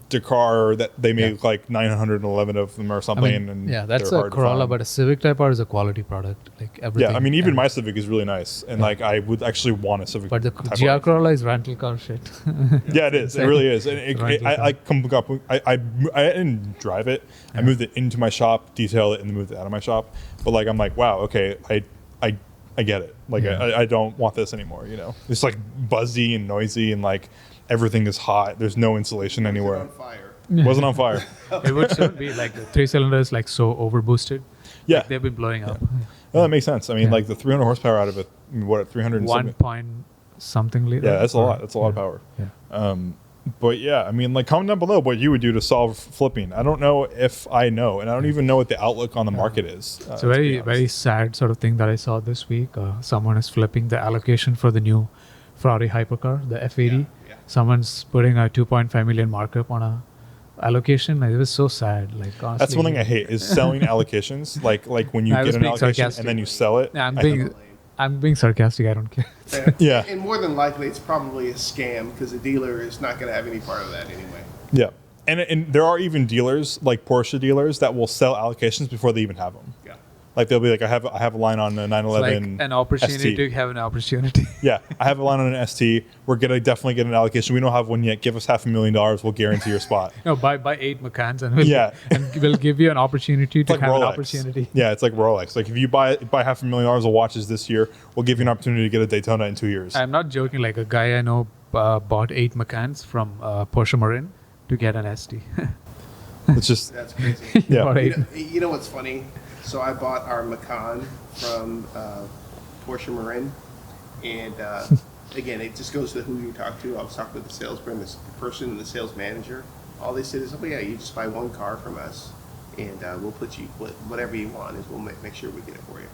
Dakar that they make like 911 of them or something. I mean, and yeah, that's they're a hard to Corolla, find. but a Civic Type R is a quality product. Like everything. Yeah, I mean, even and- my Civic is really nice, and like I would actually want a Civic. But the Type GR R. Corolla is rental car shit. Yeah, it is. It really is. And I didn't drive it. I moved it into my shop, detailed it, and then moved it out of my shop. But like, I'm like, wow, okay, I get it. Like, I don't want this anymore. It's like buzzy and noisy, and like everything is hot. There's no insulation anywhere. On fire. Wasn't on fire. It would soon be like the 3 cylinders like so overboosted. Yeah. Like, they've been blowing up. Well, that makes sense. I mean, Yeah. like the 300 horsepower out of it, I mean, what, 300 1 point something liter. Yeah, that's a lot. That's a lot of power. Yeah. But yeah, I mean, like comment down below what you would do to solve flipping. I don't know if I know, and I don't even know what the outlook on the market is. It's a very sad sort of thing that I saw this week. Someone is flipping the allocation for the new Ferrari hypercar, the F80. Yeah. Someone's putting a 2.5 million markup on a allocation. Like, it was so sad. Like, honestly, That's one thing I hate is selling allocations. Like when you I get was an being allocation sarcastic. and then you sell it. Yeah, I- I'm being sarcastic. I don't care. Yeah. And more than likely, it's probably a scam because the dealer is not going to have any part of that anyway. Yeah. And there are even dealers, like Porsche dealers, that will sell allocations before they even have them. Yeah. Like they'll be like, I have a line on a It's 911 like an opportunity ST. to have an opportunity. Yeah, I have a line on an ST. We're gonna definitely get an allocation. We don't have one yet. Give us $500,000. We'll guarantee your spot. No, buy 8 Macans and Yeah. and we'll give you an opportunity to It's like have an Rolex. opportunity. Yeah, it's like Rolex. Like if you buy $500,000 of watches this year, we'll give you an opportunity to get a Daytona in 2 years. I'm not joking. Like a guy I know bought 8 Macans from Porsche Marin to get an ST. It's just That's crazy. yeah. Bought 8. You know what's funny? So I bought our Macan from Porsche Marin, and again, it just goes to who you talk to. I was talking with the salesman, this person, and the sales manager. All they said is, "Oh yeah, you just buy one car from us, and we'll put you whatever you want. Is we'll make sure we get it for you."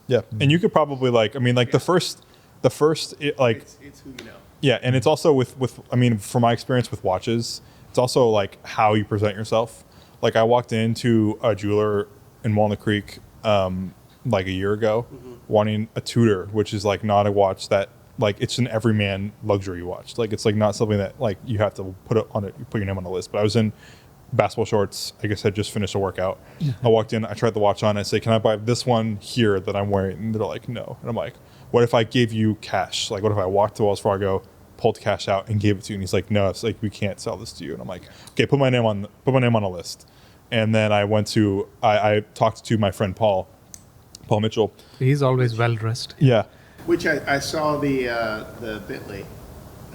Yeah, and you could probably like, I mean, like the first, like It's who you know. yeah, and it's also with I mean, from my experience with watches, it's also like how you present yourself. Like I walked into a jeweler in Walnut Creek like a year ago, wanting a Tudor, which is like not a watch that like it's an everyman luxury watch. Like it's like not something that like you have to put it on it, put your name on the list. But I was in basketball shorts. I guess I just finished a workout. I walked in, I tried the watch on. I say, "Can I buy this one here that I'm wearing?" And they're like, "No." And I'm like, "What if I gave you cash? Like, what if I walked to Wells Fargo, pulled cash out and gave it to you. And he's like, no, it's like, we can't sell this to you. And I'm like, okay, put my name on a list. And then I went to, I talked to my friend Paul Mitchell. He's always well dressed. Yeah. Which I saw the Bentley.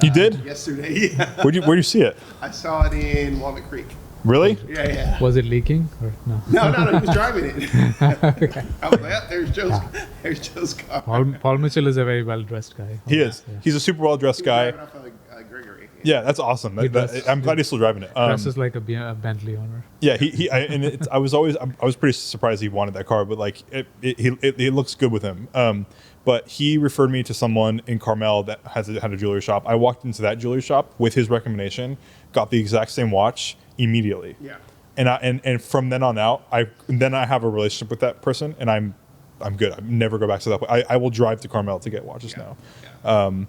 You did? Yesterday, yeah. Where'd you see it? I saw it in Walnut Creek. Really? Yeah. Was it leaking or no? No, he was driving it. I was like, oh, there's Joe's car. Paul Mitchell is a very well dressed guy. He is. Yeah. He's a super well dressed guy. Driving off of Gregory. Yeah, that's awesome. I'm glad he's still driving it. Dresses like a Bentley owner. Yeah, I was pretty surprised he wanted that car, but like it looks good with him. But he referred me to someone in Carmel that had a jewelry shop. I walked into that jewelry shop with his recommendation, got the exact same watch immediately. Yeah. And from then on out, I have a relationship with that person, and I'm good. I never go back to that place. I will drive to Carmel to get watches now. Yeah.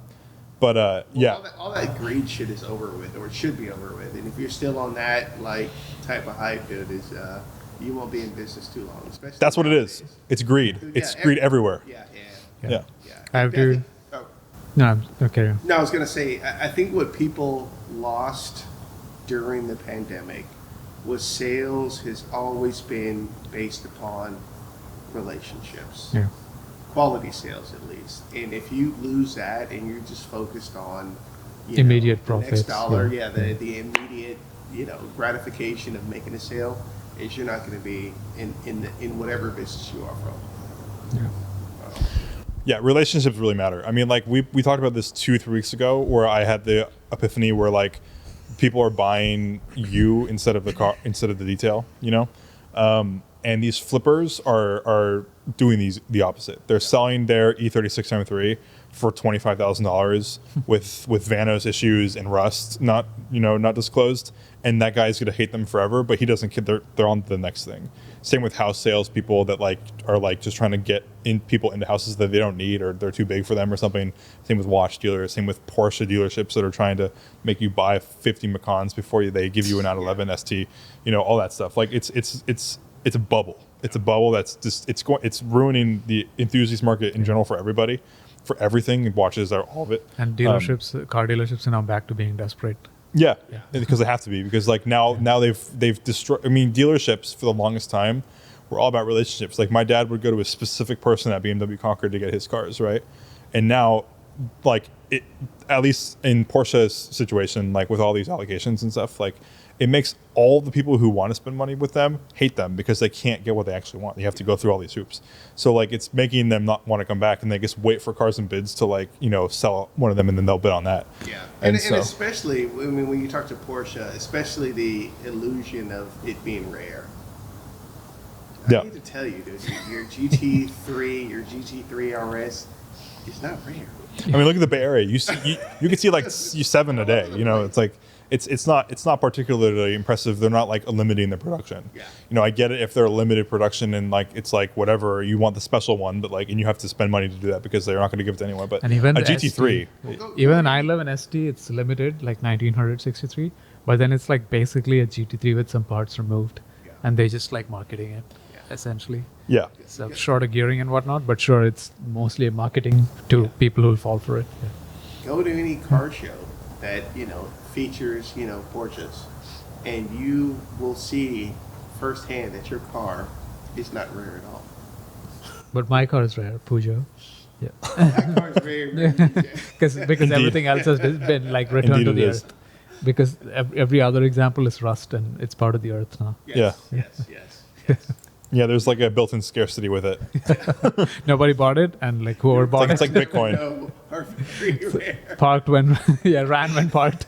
Yeah. All that greed shit is over with, or it should be over with. And if you're still on that like type of hype, dude, you won't be in business too long. Especially That's what it nowadays. is. It's greed. It's greed everywhere. Yeah. I have to. Oh. No, okay. No, I was gonna say, I think what people lost during the pandemic was sales has always been based upon relationships. Yeah. Quality sales, at least. And if you lose that and you're just focused on Immediate the next profits, dollar, yeah. the immediate gratification of making a sale, is you're not going to be in whatever business you are from. Yeah. Yeah, relationships really matter. I mean, like we talked about this 2-3 weeks ago, where I had the epiphany where like people are buying you instead of the car, instead of the detail, and these flippers are doing the opposite. They're selling their E36 M3 for $25,000 with Vanos issues and rust not disclosed, and that guy's gonna hate them forever. But he doesn't care. They're on to the next thing. Same with house sales people that are just trying to get people into houses that they don't need, or they're too big for them or something. Same with watch dealers. Same with Porsche dealerships that are trying to make you buy 50 Macans before they give you an 911 ST. All that stuff. Like it's a bubble. It's a bubble that's just it's ruining the enthusiast market in general for everybody, for everything. Watches are all of it. And dealerships, car dealerships are now back to being desperate. Yeah, because they have to be, because like now they've destroyed. I mean, dealerships for the longest time were all about relationships. Like my dad would go to a specific person at BMW Concord to get his cars, right? And now, at least in Porsche's situation, like with all these allegations and stuff, like it makes all the people who want to spend money with them hate them because they can't get what they actually want. They have to go through all these hoops. So like it's making them not want to come back, and they just wait for cars and bids to sell one of them, and then they'll bid on that. Yeah, and especially when you talk to Porsche, especially the illusion of it being rare. I need to tell you, dude, your GT3, your GT3 RS is not rare. I mean, look at the Bay Area. You can see like 7 a day. It's like it's not particularly impressive. They're not like limiting the production. Yeah. I get it if they're limited production and like it's like whatever, you want the special one, but like, and you have to spend money to do that because they're not going to give it to anyone. But and even a the GT3, even an i11 ST, it's limited like 1963, but then it's like basically a GT3 with some parts removed, and they just like marketing it essentially. Yeah. So shorter gearing and whatnot, but sure, it's mostly a marketing to people who'll fall for it. Yeah. Go to any car show that features Porsches, and you will see firsthand that your car is not rare at all. But my car is rare, Peugeot. Yeah. That car is very rare. Because Indeed. everything else has been like returned to Indeed the it is. earth. Because every other example is rust, and it's part of the earth now. Yes. Yeah, there's like a built-in scarcity with it. Nobody bought it, and like whoever bought It's it like Bitcoin. No, are very rare. parked when ran when parked.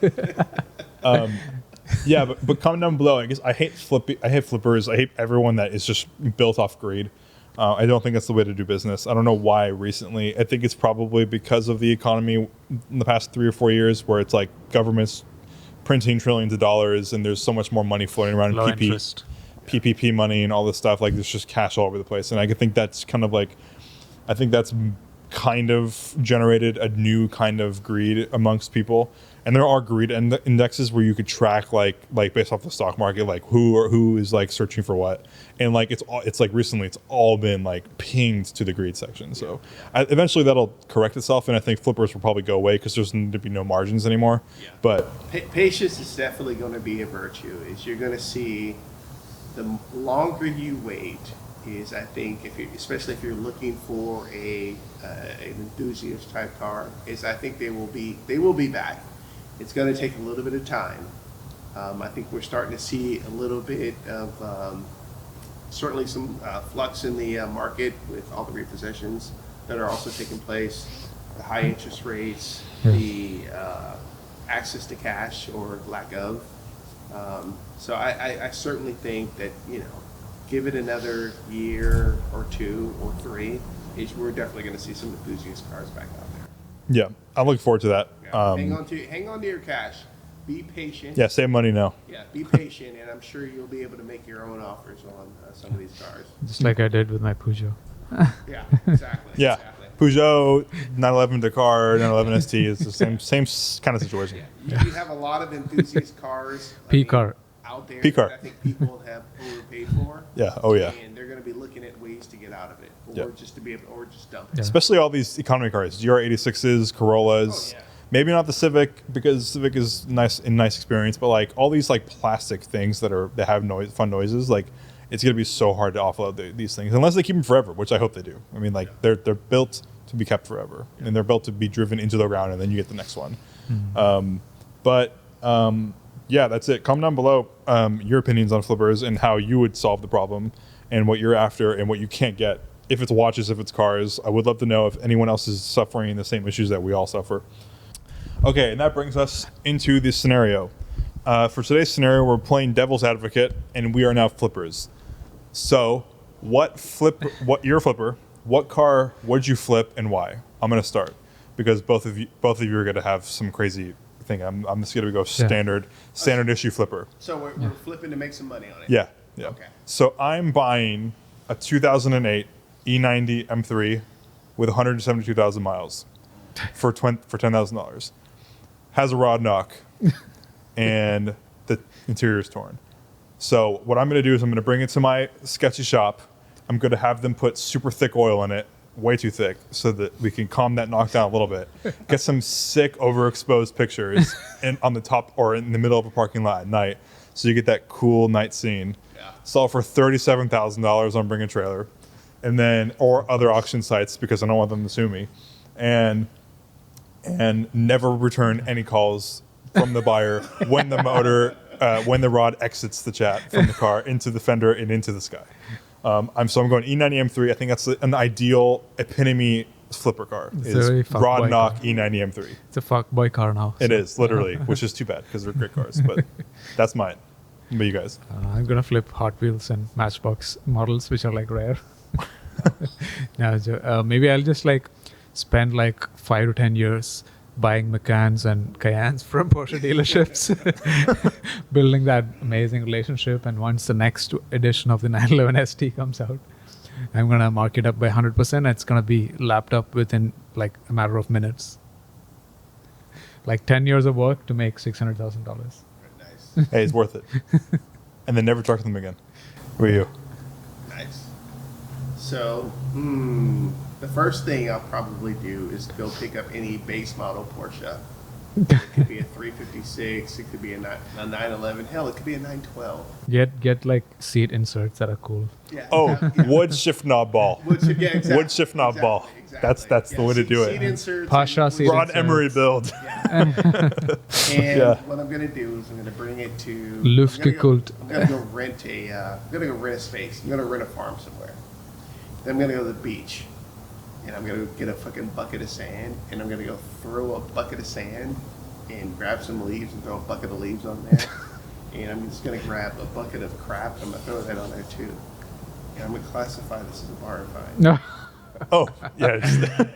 Yeah, but comment down below. I guess I hate flippers. I hate everyone that is just built off greed. I don't think that's the way to do business. I don't know why recently. I think it's probably because of the economy in the past 3 or 4 years, where it's like governments printing trillions of dollars, and there's so much more money floating around. Low interest. PPP money and all this stuff. Like there's just cash all over the place, and I think that's kind of like, I think that's kind of generated a new kind of greed amongst people. And there are greed indexes where you could track like based off the stock market, like who is like searching for what, and like it's like recently it's all been like pinged to the greed section. So eventually that'll correct itself, and I think flippers will probably go away because there's going to be no margins anymore. Yeah. But Patience is definitely going to be a virtue. Is you're going to see the longer you wait. Is I think especially if you're looking for an enthusiast type car, is I think they will be back. It's going to take a little bit of time. I think we're starting to see a little bit of certainly some flux in the market with all the repossessions that are also taking place, the high interest rates, the access to cash or lack of. So I certainly think that, give it another year or 2 or 3, we're definitely going to see some enthusiast cars back out there. yeah, I'm looking forward to that. Yeah. Hang on to your cash. Be patient. Yeah, save money now. Yeah, be patient, and I'm sure you'll be able to make your own offers on some of these cars. Just like I did with my Peugeot. Yeah, exactly. Yeah, Exactly. Peugeot 911 Dakar, 911 ST is the same kind of situation. Yeah. You have a lot of enthusiast cars P-car. out there P-car. that I think people have overpaid for. Yeah. Oh yeah. And they're going to be looking at ways to get out of it, or Yeah. just to be able, or just dump it. Yeah. Especially all these economy cars, GR86s, Corollas. Oh, yeah. Maybe not the Civic because Civic is nice experience, but like all these like plastic things that have fun noises, like it's gonna be so hard to offload these things unless they keep them forever, which I hope they do. I mean, like they're built to be kept forever, and they're built to be driven into the ground, and then you get the next one. Yeah, that's it. Comment down below your opinions on flippers and how you would solve the problem, and what you're after and what you can't get. If it's watches, if it's cars, I would love to know if anyone else is suffering the same issues that we all suffer. Okay, and that brings us into this scenario. For today's scenario, we're playing devil's advocate, and we are now flippers. So, you're a flipper. What car would you flip, and why? I'm gonna start because both of you are gonna have some crazy thing. I'm just gonna go standard issue flipper. So we're flipping to make some money on it. Yeah. Okay. So I'm buying a 2008 E90 M3 with 172,000 miles for $10,000. Has a rod knock, and the interior is torn. So what I'm going to do is I'm going to bring it to my sketchy shop. I'm going to have them put super thick oil in it, way too thick, so that we can calm that knockdown a little bit. Get some sick overexposed pictures on the top or in the middle of a parking lot at night, so you get that cool night scene. Yeah. Sell for $37,000 on Bring a Trailer, and then or other auction sites because I don't want them to sue me, and never return any calls from the buyer when the rod exits the chat from the car into the fender and into the sky. I'm going E90 M3. I think that's an ideal epitome flipper car. It's Is a very fuck rod boy knock car. E90 M3. It's a fuckboy car now. It so- is literally, which is too bad because they're great cars. But that's mine. What about you guys? I'm gonna flip Hot Wheels and Matchbox models, which are like rare. Maybe I'll just like spend like 5 to 10 years buying Macans and Cayennes from Porsche dealerships, building that amazing relationship. And once the next edition of the 911 ST comes out, I'm gonna mark it up by 100%. It's gonna be lapped up within like a matter of minutes. Like 10 years of work to make $600,000. Nice. Hey, it's worth it. And then never talk to them again. Who are you? Nice. So, the first thing I'll probably do is go pick up any base model Porsche. It could be a 356, it could be a 911, hell, it could be a 912. Get like seat inserts that are cool. Yeah. Oh, wood shift knob ball. Wood shift knob ball. That's the way to do it. Seat inserts. Pasha and- seat Rod inserts. Emery build. And Yeah. what I'm gonna do is I'm gonna bring it to Luftgekult. I'm gonna go rent a space. I'm gonna rent a farm somewhere. Then I'm gonna go to the beach, and I'm gonna get a fucking bucket of sand, and I'm gonna go throw a bucket of sand and grab some leaves and throw a bucket of leaves on there. And I'm just gonna grab a bucket of crap. And I'm gonna throw that on there too. And I'm gonna classify this as a bar find. No, Oh, yeah.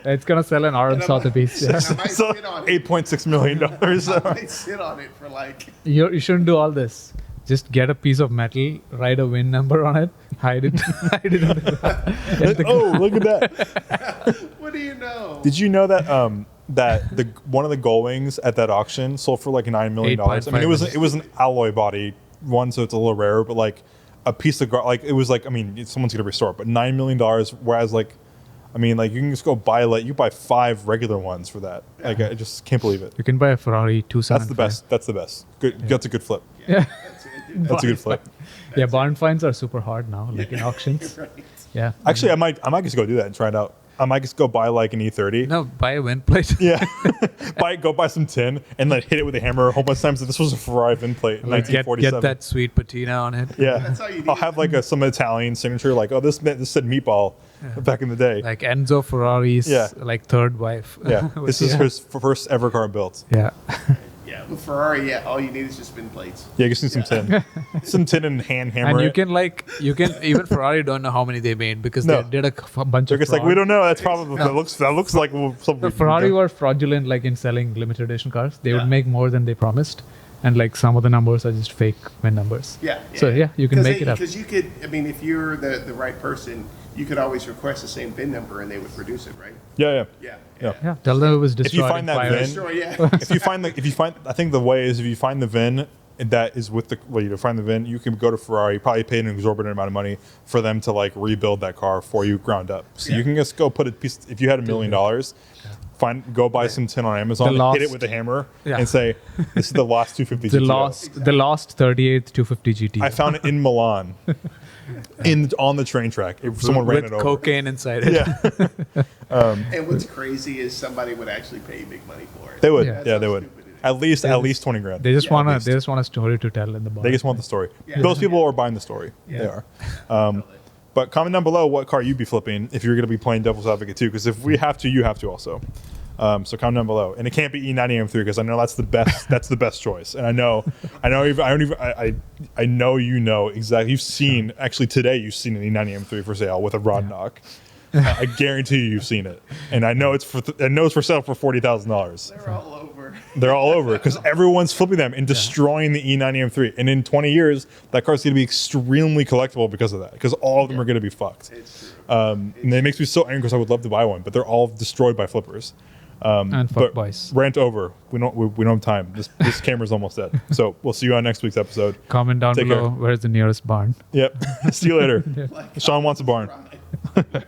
it's gonna sell in Arkansas the beast. Yeah. I might So sit on it. $8.6 million. I might sit on it for like. You shouldn't do all this. Just get a piece of metal, write a VIN number on it, hide it, hide it on the ground. Oh, look at that. What do you know? Did you know that that the one of the gull wings at that auction sold for like $9 million? I mean, it was an alloy body one, so it's a little rarer, but like a piece of like it was like, I mean, someone's gonna restore it, but $9 million. Whereas like, I mean, like you can just go buy like you buy 5 regular ones for that. Like I just can't believe it. You can buy a Ferrari 275. That's the best. That's the best. Good. Yeah. That's a good flip. Yeah. That's a good flip. Yeah, barn finds are super hard now, like in auctions. Right. Yeah. Actually, I might just go do that and try it out. I might just go buy like an E30. No, buy a wind plate. Yeah, go buy some tin and then hit it with a hammer a whole bunch of times. This was a Ferrari VIN plate in Like get 1947. that sweet patina on it. Yeah, That's all you need. I'll have like some Italian signature, like this said meatball back in the day. Like Enzo Ferrari's Yeah. like third wife. Yeah, this is his first ever car built. Yeah. Yeah, with Ferrari, all you need is just spin plates. Yeah, you just need some tin, some tin and hand hammer. And you it. can even Ferrari don't know how many they made because No. they did a bunch They're of just like, fraud. we don't know. That's probably that looks like something. The Ferrari were fraudulent, like in selling limited edition cars. They Yeah. would make more than they promised, and like some of the numbers are just fake win numbers. Yeah. So yeah, you can make it up. Because you could, I mean, if you're the right person, you could always request the same VIN number and they would produce it, right? Yeah. Yeah. Yeah, tell them it was destroyed. If you find in that fire. VIN, Sure, yeah. if you find, I think the way is if you find the VIN that is with the, well, you find the VIN, you can go to Ferrari, probably pay an exorbitant amount of money for them to like rebuild that car for you ground up. So Yeah. you can just go put a piece, if you had $1 million, go buy some tin on Amazon, hit it with a hammer Yeah. and say, this is the lost 250 the GTO. the lost 38th 250 GT. I found it in Milan, on the train track. If someone ran with it over. cocaine inside it. Yeah, And what's crazy is somebody would actually pay big money for it. they would. Yeah. That's Yeah, how they would. stupid it is. At least 20 grand. They just Yeah, want at to. least. They just want a story to tell in the bar. They just want the story. Yeah. Those people are buying the story. Yeah. They are. But comment down below what car you'd be flipping if you're going to be playing devil's advocate too. Because if we have to, you have to also. So comment down below, and it can't be E90 M3 because I know that's the best. That's the best choice, and I know you know exactly. You've seen actually today. You've seen an E90 M3 for sale with a rod knock. I guarantee you, you've seen it, and I know it's for sale for $40,000. They're all over. They're all over because everyone's flipping them and destroying the E90 M3. And in 20 years, that car's going to be extremely collectible because of that. Because all of them are going to be fucked. It's true. And it makes me so angry because I would love to buy one, but they're all destroyed by flippers. and fuck But boys. rant over. We don't have time. This camera's almost dead. So we'll see you on next week's episode. Comment down Take below care. where's the nearest barn. Yep. See you later. Like, Sean wants a barn. right.